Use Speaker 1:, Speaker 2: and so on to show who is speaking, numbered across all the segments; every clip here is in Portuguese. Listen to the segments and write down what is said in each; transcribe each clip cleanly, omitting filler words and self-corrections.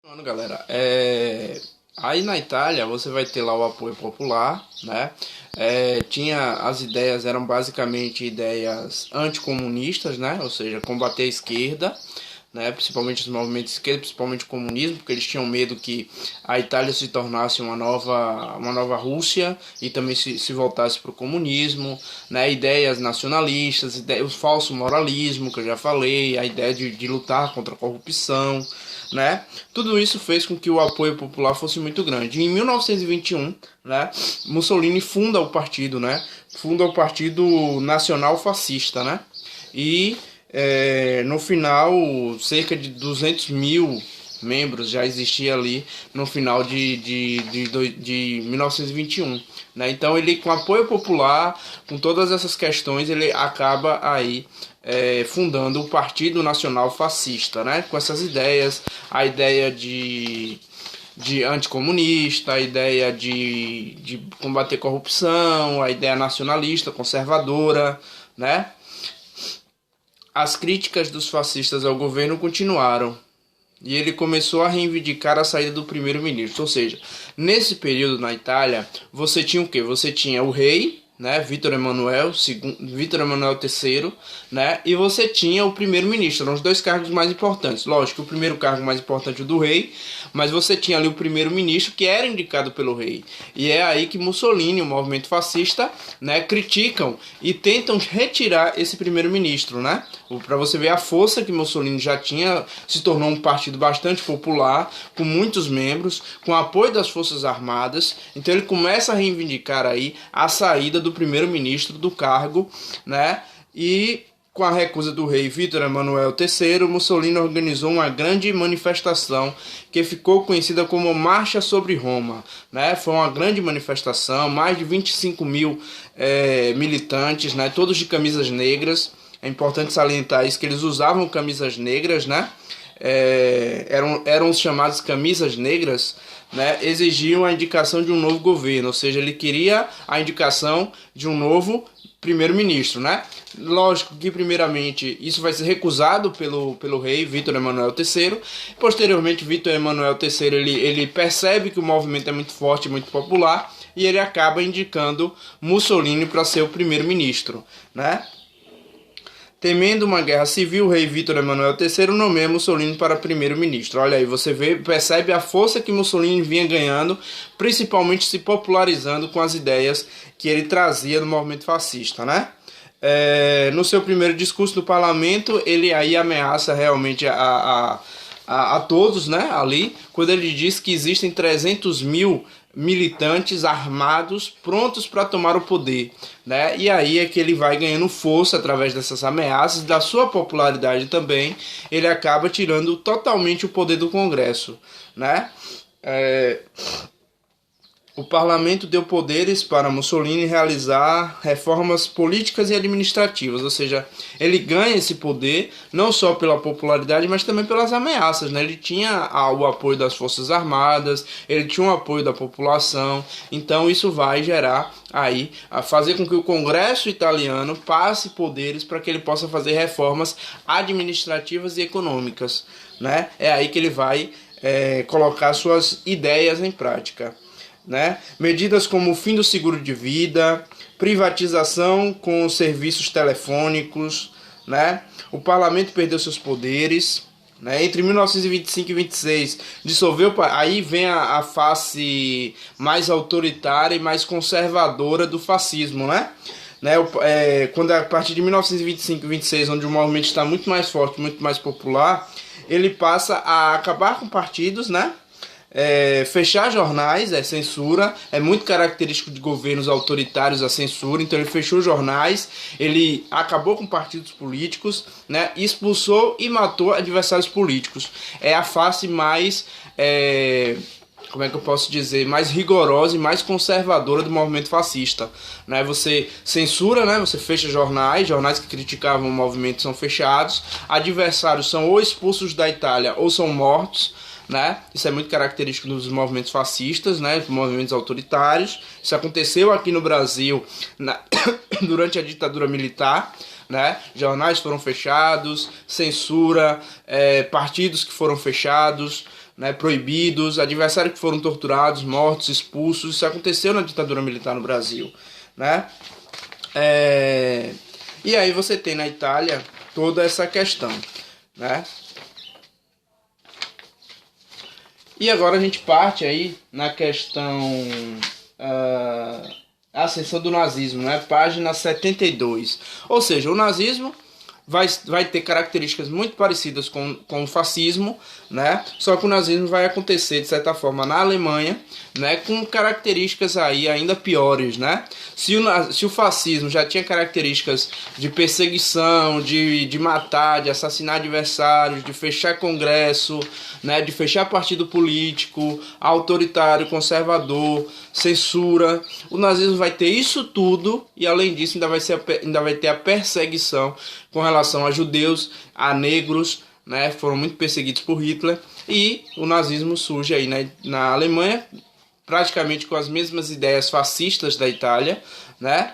Speaker 1: Mano, galera, aí na Itália você vai ter lá o apoio popular, né? Tinha as ideias, eram basicamente ideias anticomunistas, né? Ou seja, combater a esquerda, né? Principalmente os movimentos de esquerda, principalmente o comunismo, porque eles tinham medo que a Itália se tornasse uma nova Rússia e também se voltasse para o comunismo, né? Ideias nacionalistas, o falso moralismo que eu já falei, a ideia de lutar contra a corrupção, né? Tudo isso fez com que o apoio popular fosse muito grande. Em 1921, né, Mussolini funda o partido, né? Funda o Partido Nacional Fascista, né? E no final, cerca de 200 mil membros já existia ali no final de 1921, né? Então ele, com apoio popular, com todas essas questões, ele acaba aí fundando o Partido Nacional Fascista, né? Com essas ideias, a ideia de anticomunista, a ideia de combater corrupção, a ideia nacionalista, conservadora, né? As críticas dos fascistas ao governo continuaram e ele começou a reivindicar a saída do primeiro-ministro. Ou seja, nesse período na Itália, você tinha o quê? Você tinha o rei, né, Vítor Emanuel III, né, e você tinha o primeiro-ministro. Eram os dois cargos mais importantes. Lógico, o primeiro cargo mais importante é o do rei, mas você tinha ali o primeiro-ministro que era indicado pelo rei. E é aí que Mussolini, o movimento fascista, né, criticam e tentam retirar esse primeiro-ministro, né? Para você ver a força que Mussolini já tinha, se tornou um partido bastante popular, com muitos membros, com apoio das Forças Armadas. Então ele começa a reivindicar aí a saída do primeiro-ministro do cargo, né? E com a recusa do rei Vítor Emanuel III, Mussolini organizou uma grande manifestação que ficou conhecida como Marcha sobre Roma, né? Foi uma grande manifestação, mais de 25 mil militantes, né? Todos de camisas negras. É importante salientar isso, que eles usavam camisas negras, né? Eram os chamados camisas negras, né? Exigiam a indicação de um novo governo, ou seja, ele queria a indicação de um novo primeiro-ministro, né? Lógico que primeiramente isso vai ser recusado pelo rei Vítor Emanuel III. Posteriormente, Vítor Emanuel III ele percebe que o movimento é muito forte, muito popular, e ele acaba indicando Mussolini para ser o primeiro-ministro, né? Temendo uma guerra civil, o rei Vítor Emanuel III nomeia Mussolini para primeiro-ministro. Olha aí, você percebe a força que Mussolini vinha ganhando, principalmente se popularizando com as ideias que ele trazia no movimento fascista, né? No seu primeiro discurso no parlamento, ele aí ameaça realmente a todos, né, ali, quando ele diz que existem 300 mil militantes armados prontos para tomar o poder, né? E aí é que ele vai ganhando força através dessas ameaças, da sua popularidade também. Ele acaba tirando totalmente o poder do Congresso, né? O parlamento deu poderes para Mussolini realizar reformas políticas e administrativas, ou seja, ele ganha esse poder não só pela popularidade, mas também pelas ameaças, né? Ele tinha o apoio das Forças Armadas, ele tinha o apoio da população, então isso vai gerar aí, a fazer com que o Congresso italiano passe poderes para que ele possa fazer reformas administrativas e econômicas, né? É aí que ele vai colocar suas ideias em prática, né? Medidas como o fim do seguro de vida, privatização com serviços telefônicos, né? O parlamento perdeu seus poderes, né? Entre 1925 e 26 dissolveu, aí vem a face mais autoritária e mais conservadora do fascismo, né? Quando a partir de 1925 e 26, onde o movimento está muito mais forte, muito mais popular, ele passa a acabar com partidos, né? Fechar jornais, censura, é muito característico de governos autoritários a censura. Então ele fechou jornais, ele acabou com partidos políticos, né, expulsou e matou adversários políticos. É a face mais, como é que eu posso dizer, mais rigorosa e mais conservadora do movimento fascista, né? Você censura, né? Você fecha jornais que criticavam o movimento são fechados, adversários são ou expulsos da Itália ou são mortos, né? Isso é muito característico dos movimentos fascistas, né? Dos movimentos autoritários. Isso aconteceu aqui no Brasil durante a ditadura militar, né? Jornais foram fechados, censura, partidos que foram fechados, né, proibidos, adversários que foram torturados, mortos, expulsos. Isso aconteceu na ditadura militar no Brasil, né? E aí você tem na Itália toda essa questão, né? E agora a gente parte aí na questão ascensão do nazismo, né? Página 72. Ou seja, o nazismo vai ter características muito parecidas com o fascismo, né? Só que o nazismo vai acontecer, de certa forma, na Alemanha, né? Com características aí ainda piores, né? Se o fascismo já tinha características de perseguição, de matar, de assassinar adversários, de fechar congresso, né? De fechar partido político, autoritário, conservador, censura, o nazismo vai ter isso tudo e, além disso, ainda vai ter a perseguição com relação a judeus, a negros, né, foram muito perseguidos por Hitler, e o nazismo surge aí na Alemanha, praticamente com as mesmas ideias fascistas da Itália, né?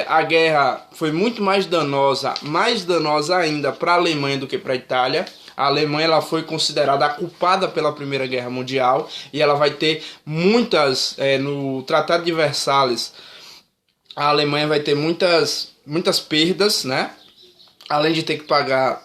Speaker 1: A guerra foi muito mais danosa ainda para a Alemanha do que para a Itália. A Alemanha ela foi considerada a culpada pela Primeira Guerra Mundial e ela vai ter muitas, no Tratado de Versalhes, a Alemanha vai ter muitas perdas, né? Além de ter que pagar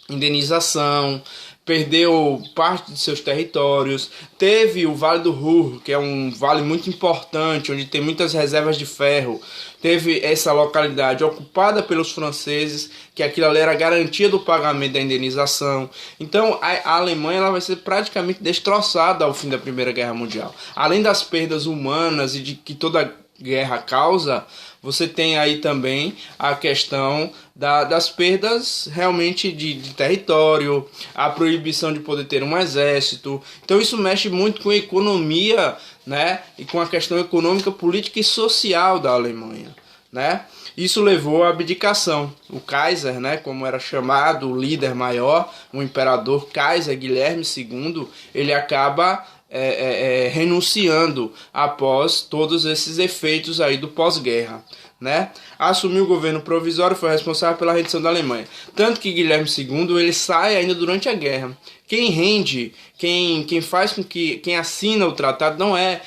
Speaker 1: indenização, perdeu parte de seus territórios, teve o Vale do Ruhr, que é um vale muito importante, onde tem muitas reservas de ferro, teve essa localidade ocupada pelos franceses, que aquilo ali era a garantia do pagamento da indenização. Então a Alemanha ela vai ser praticamente destroçada ao fim da Primeira Guerra Mundial. Além das perdas humanas e de que toda guerra causa, você tem aí também a questão das perdas realmente de território, a proibição de poder ter um exército. Então isso mexe muito com a economia, né, e com a questão econômica, política e social da Alemanha, né? Isso levou à abdicação. O Kaiser, né, como era chamado, o líder maior, o imperador Kaiser Guilherme II, ele acaba renunciando após todos esses efeitos aí do pós-guerra, né? Assumiu o governo provisório e foi responsável pela rendição da Alemanha. Tanto que Guilherme II ele sai ainda durante a guerra. Quem rende, quem faz com que quem assina o tratado não é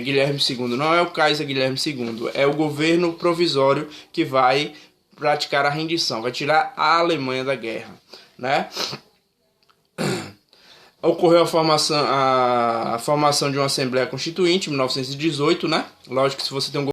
Speaker 1: Guilherme II, não é o Kaiser Guilherme II, é o governo provisório que vai praticar a rendição, vai tirar a Alemanha da guerra, né? Ocorreu a formação de uma Assembleia Constituinte em 1918, né? Lógico que se você tem um